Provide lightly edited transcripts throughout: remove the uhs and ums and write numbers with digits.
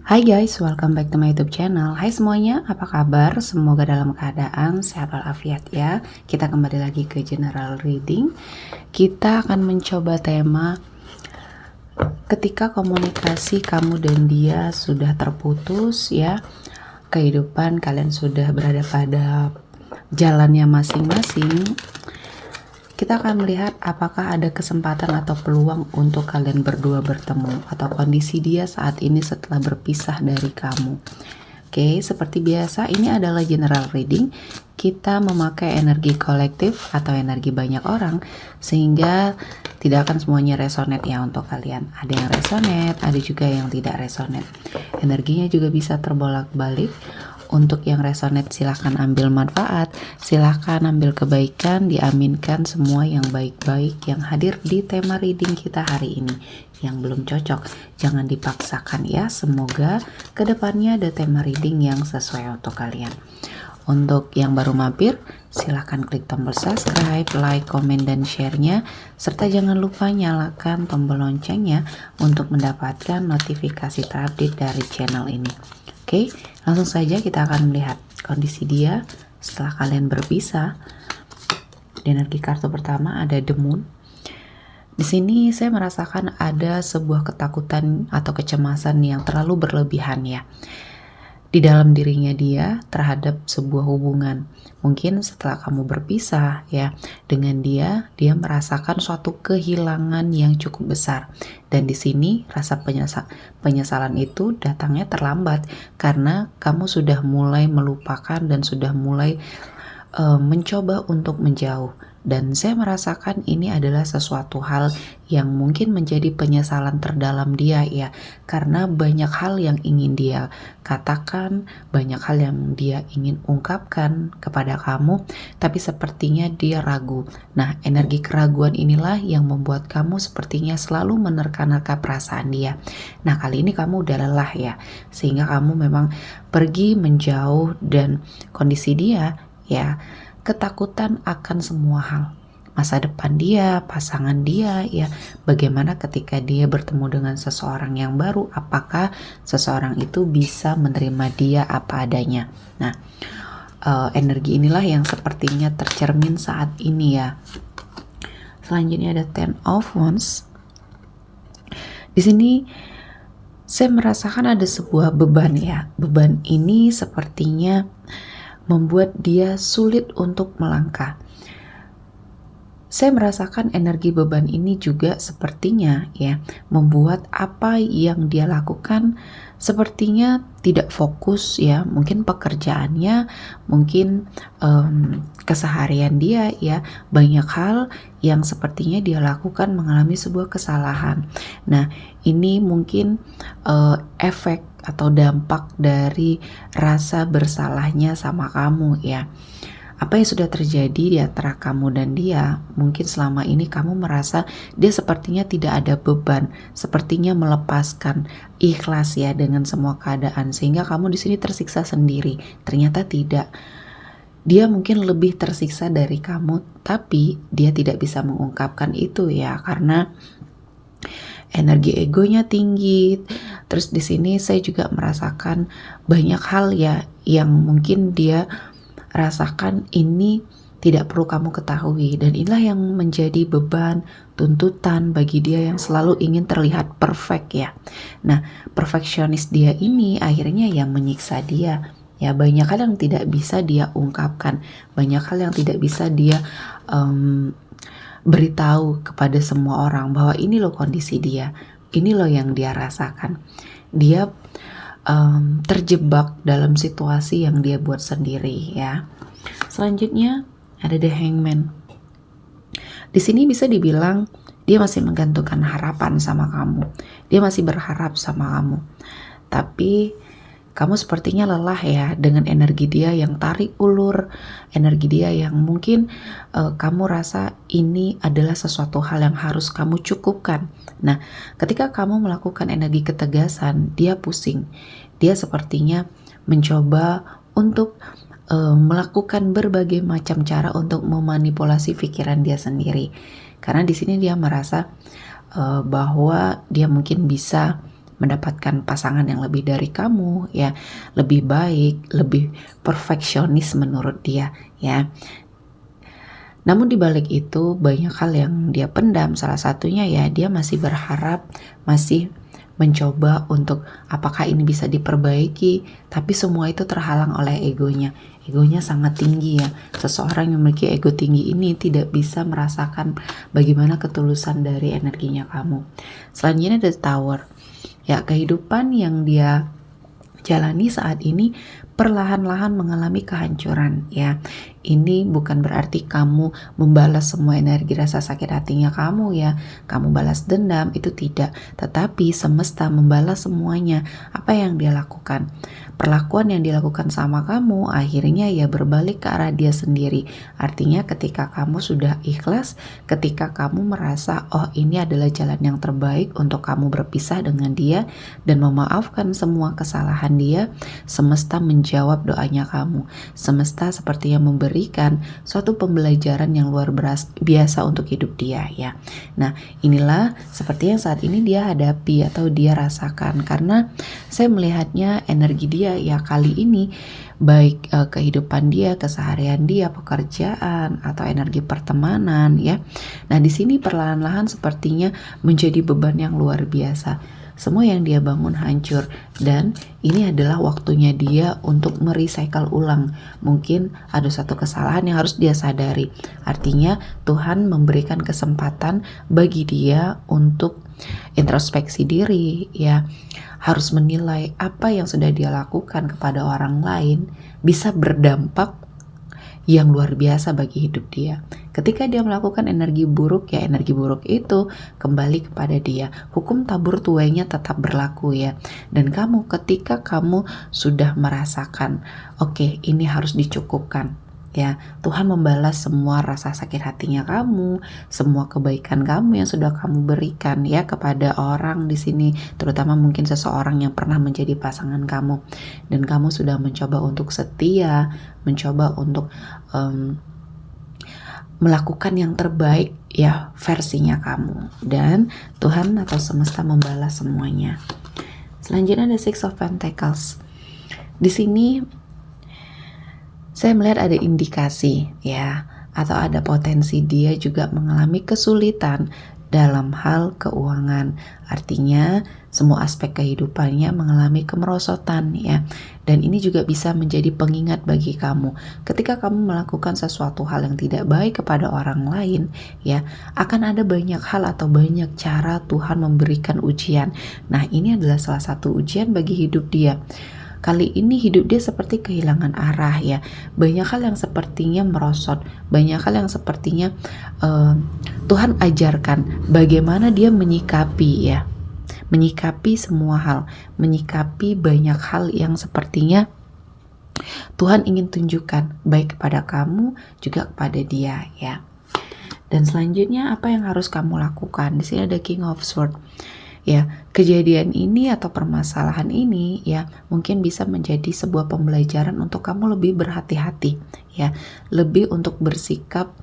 Hai guys, welcome back to my YouTube channel. Hai semuanya, apa kabar? Semoga dalam keadaan sehat walafiat ya. Kita kembali lagi ke general reading. Kita akan mencoba tema ketika komunikasi kamu dan dia sudah terputus ya. Kehidupan kalian sudah berada pada jalannya masing-masing. Kita akan melihat apakah ada kesempatan atau peluang untuk kalian berdua bertemu atau kondisi dia saat ini setelah berpisah dari kamu. Oke, seperti biasa ini adalah general reading. Kita memakai energi kolektif atau energi banyak orang sehingga tidak akan semuanya resonate ya untuk kalian. Ada yang resonate, ada juga yang tidak resonate. Energinya juga bisa terbolak-balik. Untuk yang resonate silahkan ambil manfaat, silahkan ambil kebaikan, diaminkan semua yang baik-baik yang hadir di tema reading kita hari ini. Yang belum cocok, jangan dipaksakan ya, semoga kedepannya ada tema reading yang sesuai untuk kalian. Untuk yang baru mampir, silahkan klik tombol subscribe, like, komen, dan share-nya, serta jangan lupa nyalakan tombol loncengnya untuk mendapatkan notifikasi terupdate dari channel ini. Oke, langsung saja kita akan melihat kondisi dia setelah kalian berpisah. Di energi kartu pertama ada The Moon. Di sini saya merasakan ada sebuah ketakutan atau kecemasan yang terlalu berlebihan ya di dalam dirinya dia terhadap sebuah hubungan. Mungkin setelah kamu berpisah ya dengan dia merasakan suatu kehilangan yang cukup besar. Dan di sini rasa penyesalan itu datangnya terlambat karena kamu sudah mulai melupakan dan sudah mulai mencoba untuk menjauh. Dan saya merasakan ini adalah sesuatu hal yang mungkin menjadi penyesalan terdalam dia ya, karena banyak hal yang ingin dia katakan, banyak hal yang dia ingin ungkapkan kepada kamu, tapi sepertinya dia ragu. Nah, energi keraguan inilah yang membuat kamu sepertinya selalu menerka-nerka perasaan dia. Nah, kali ini kamu udah lelah ya, sehingga kamu memang pergi menjauh dan kondisi dia ya ketakutan akan semua hal, masa depan dia, pasangan dia ya, bagaimana ketika dia bertemu dengan seseorang yang baru, apakah seseorang itu bisa menerima dia apa adanya. Nah, energi inilah yang sepertinya tercermin saat ini ya. Selanjutnya ada Ten of Wands. Di sini saya merasakan ada sebuah beban ya. Beban ini sepertinya membuat dia sulit untuk melangkah. Saya merasakan energi beban ini juga sepertinya ya membuat apa yang dia lakukan sepertinya tidak fokus ya, mungkin pekerjaannya, mungkin keseharian dia ya, banyak hal yang sepertinya dia lakukan mengalami sebuah kesalahan. Nah, ini mungkin efek atau dampak dari rasa bersalahnya sama kamu ya. Apa yang sudah terjadi di antara kamu dan dia, mungkin selama ini kamu merasa dia sepertinya tidak ada beban, sepertinya melepaskan, ikhlas ya dengan semua keadaan, sehingga kamu di sini tersiksa sendiri. Ternyata tidak. Dia mungkin lebih tersiksa dari kamu, tapi dia tidak bisa mengungkapkan itu ya, karena energi egonya tinggi. Terus di sini saya juga merasakan banyak hal ya yang mungkin dia rasakan ini tidak perlu kamu ketahui, dan inilah yang menjadi beban tuntutan bagi dia yang selalu ingin terlihat perfect ya. Nah, perfeksionis dia ini akhirnya yang menyiksa dia ya, banyak hal yang tidak bisa dia ungkapkan, banyak hal yang tidak bisa dia beritahu kepada semua orang bahwa ini loh kondisi dia, ini loh yang dia rasakan. Dia terjebak dalam situasi yang dia buat sendiri ya. Selanjutnya ada The Hangman. Di sini bisa dibilang dia masih menggantungkan harapan sama kamu. Dia masih berharap sama kamu. Tapi kamu sepertinya lelah ya dengan energi dia yang tarik ulur, energi dia yang mungkin kamu rasa ini adalah sesuatu hal yang harus kamu cukupkan. Nah, ketika kamu melakukan energi ketegasan, dia pusing. Dia sepertinya mencoba untuk melakukan berbagai macam cara untuk memanipulasi pikiran dia sendiri. Karena di sini dia merasa bahwa dia mungkin bisa mendapatkan pasangan yang lebih dari kamu ya, lebih baik, lebih perfeksionis menurut dia ya. Namun di balik itu banyak hal yang dia pendam, salah satunya ya dia masih berharap, masih mencoba untuk apakah ini bisa diperbaiki, tapi semua itu terhalang oleh egonya. Egonya sangat tinggi ya. Seseorang yang memiliki ego tinggi ini tidak bisa merasakan bagaimana ketulusan dari energinya kamu. Selanjutnya ada Tower. Ya, kehidupan yang dia jalani saat ini perlahan-lahan mengalami kehancuran ya. Ini bukan berarti kamu membalas semua energi rasa sakit hatinya kamu ya, kamu balas dendam, itu tidak. Tetapi semesta membalas semuanya. Apa yang dia lakukan? Perlakuan yang dilakukan sama kamu akhirnya ya berbalik ke arah dia sendiri. Artinya ketika kamu sudah ikhlas, ketika kamu merasa oh ini adalah jalan yang terbaik untuk kamu berpisah dengan dia dan memaafkan semua kesalahan dia, semesta menjawab doanya kamu. Semesta sepertinya memberikan suatu pembelajaran yang luar biasa untuk hidup dia ya. Nah, inilah seperti yang saat ini dia hadapi atau dia rasakan, karena saya melihatnya energi dia ya kali ini baik kehidupan dia, keseharian dia, pekerjaan atau energi pertemanan ya. Nah, di sini perlahan-lahan sepertinya menjadi beban yang luar biasa. Semua yang dia bangun hancur dan ini adalah waktunya dia untuk merecycle ulang. Mungkin ada satu kesalahan yang harus dia sadari. Artinya Tuhan memberikan kesempatan bagi dia untuk introspeksi diri ya. Harus menilai apa yang sudah dia lakukan kepada orang lain bisa berdampak yang luar biasa bagi hidup dia. Ketika dia melakukan energi buruk ya, energi buruk itu kembali kepada dia. Hukum tabur tuainya tetap berlaku ya. Dan kamu ketika kamu sudah merasakan oke, ini harus dicukupkan ya, Tuhan membalas semua rasa sakit hatinya kamu, semua kebaikan kamu yang sudah kamu berikan ya kepada orang di sini, terutama mungkin seseorang yang pernah menjadi pasangan kamu, dan kamu sudah mencoba untuk setia, mencoba untuk melakukan yang terbaik ya versinya kamu, dan Tuhan atau semesta membalas semuanya. Selanjutnya ada Six of Pentacles. Di sini saya melihat ada indikasi ya, atau ada potensi dia juga mengalami kesulitan dalam hal keuangan. Artinya semua aspek kehidupannya mengalami kemerosotan ya. Dan ini juga bisa menjadi pengingat bagi kamu. Ketika kamu melakukan sesuatu hal yang tidak baik kepada orang lain ya, akan ada banyak hal atau banyak cara Tuhan memberikan ujian. Nah, ini adalah salah satu ujian bagi hidup dia. Kali ini hidup dia seperti kehilangan arah ya. Banyak hal yang sepertinya merosot, banyak hal yang sepertinya Tuhan ajarkan bagaimana dia menyikapi ya. Menyikapi semua hal, menyikapi banyak hal yang sepertinya Tuhan ingin tunjukkan baik kepada kamu juga kepada dia ya. Dan selanjutnya apa yang harus kamu lakukan? Di sini ada King of Swords. Ya, kejadian ini atau permasalahan ini ya mungkin bisa menjadi sebuah pembelajaran untuk kamu lebih berhati-hati ya, lebih untuk bersikap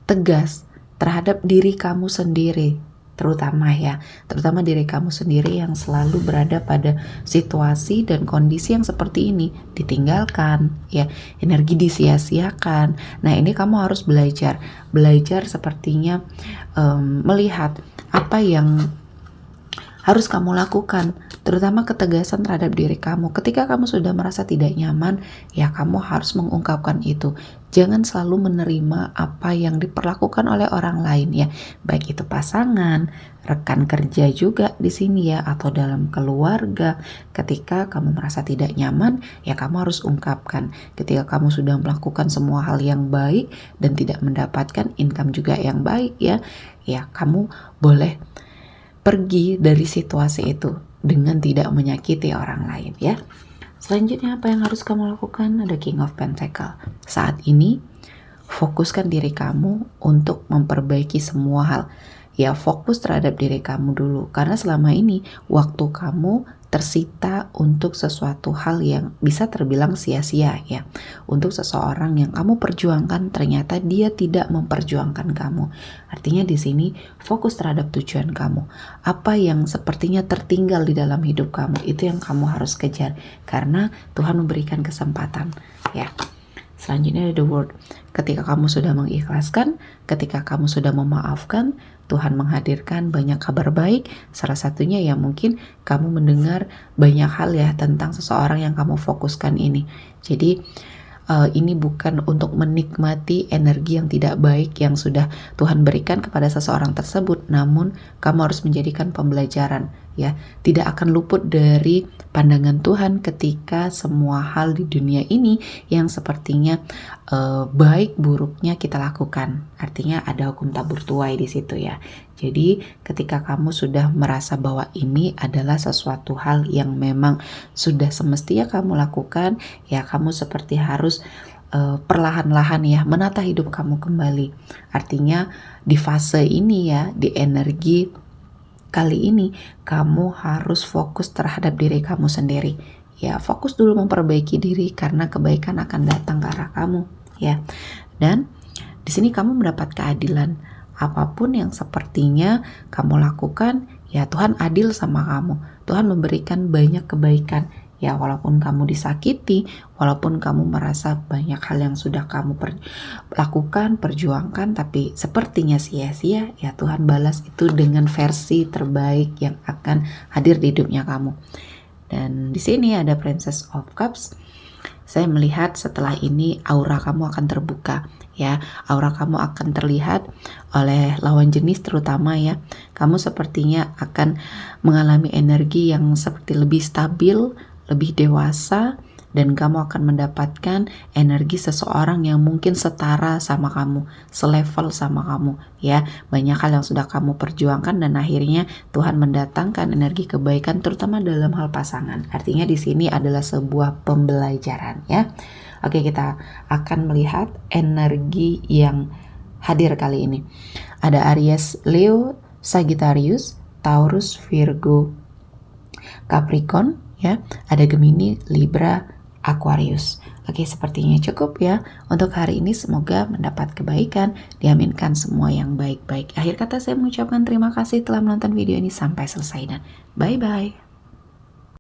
tegas terhadap diri kamu sendiri, terutama diri kamu sendiri yang selalu berada pada situasi dan kondisi yang seperti ini, ditinggalkan ya, energi disia-siakan. Nah, ini kamu harus belajar sepertinya melihat apa yang harus kamu lakukan, terutama ketegasan terhadap diri kamu. Ketika kamu sudah merasa tidak nyaman, ya kamu harus mengungkapkan itu. Jangan selalu menerima apa yang diperlakukan oleh orang lain ya, baik itu pasangan, rekan kerja juga di sini ya, atau dalam keluarga. Ketika kamu merasa tidak nyaman, ya kamu harus ungkapkan. Ketika kamu sudah melakukan semua hal yang baik dan tidak mendapatkan income juga yang baik ya, ya kamu boleh pergi dari situasi itu dengan tidak menyakiti orang lain ya. Selanjutnya apa yang harus kamu lakukan? Ada King of Pentacles. Saat ini fokuskan diri kamu untuk memperbaiki semua hal ya fokus terhadap diri kamu dulu. Karena selama ini waktu kamu tersita untuk sesuatu hal yang bisa terbilang sia-sia ya. Untuk seseorang yang kamu perjuangkan ternyata dia tidak memperjuangkan kamu. Artinya di sini fokus terhadap tujuan kamu. Apa yang sepertinya tertinggal di dalam hidup kamu itu yang kamu harus kejar karena Tuhan memberikan kesempatan ya. Selanjutnya ada the word. Ketika kamu sudah mengikhlaskan, ketika kamu sudah memaafkan, Tuhan menghadirkan banyak kabar baik. Salah satunya ya mungkin kamu mendengar banyak hal ya tentang seseorang yang kamu fokuskan ini. Jadi ini bukan untuk menikmati energi yang tidak baik yang sudah Tuhan berikan kepada seseorang tersebut, namun kamu harus menjadikan pembelajaran ya. Tidak akan luput dari pandangan Tuhan ketika semua hal di dunia ini yang sepertinya baik buruknya kita lakukan. Artinya ada hukum tabur tuai di situ ya. Jadi ketika kamu sudah merasa bahwa ini adalah sesuatu hal yang memang sudah semestinya kamu lakukan, ya kamu seperti harus perlahan-lahan ya menata hidup kamu kembali. Artinya di fase ini ya, di energi kali ini kamu harus fokus terhadap diri kamu sendiri. Ya, fokus dulu memperbaiki diri karena kebaikan akan datang ke arah kamu ya. Dan di sini kamu mendapat keadilan. Apapun yang sepertinya kamu lakukan, ya Tuhan adil sama kamu. Tuhan memberikan banyak kebaikan. Ya walaupun kamu disakiti, walaupun kamu merasa banyak hal yang sudah kamu lakukan, perjuangkan, tapi sepertinya sia-sia, ya Tuhan balas itu dengan versi terbaik yang akan hadir di hidupnya kamu. Dan di sini ada Princess of Cups. Saya melihat setelah ini aura kamu akan terbuka ya. Aura kamu akan terlihat oleh lawan jenis terutama ya. Kamu sepertinya akan mengalami energi yang seperti lebih stabil, lebih dewasa, dan kamu akan mendapatkan energi seseorang yang mungkin setara sama kamu, selevel sama kamu ya. Banyak hal yang sudah kamu perjuangkan dan akhirnya Tuhan mendatangkan energi kebaikan terutama dalam hal pasangan. Artinya di sini adalah sebuah pembelajaran ya. Oke, kita akan melihat energi yang hadir kali ini. Ada Aries, Leo, Sagittarius, Taurus, Virgo, Capricorn ya. Ada Gemini, Libra, Aquarius. Oke, sepertinya cukup ya untuk hari ini. Semoga mendapat kebaikan, diaminkan semua yang baik-baik. Akhir kata saya mengucapkan terima kasih telah menonton video ini sampai selesai dan bye-bye.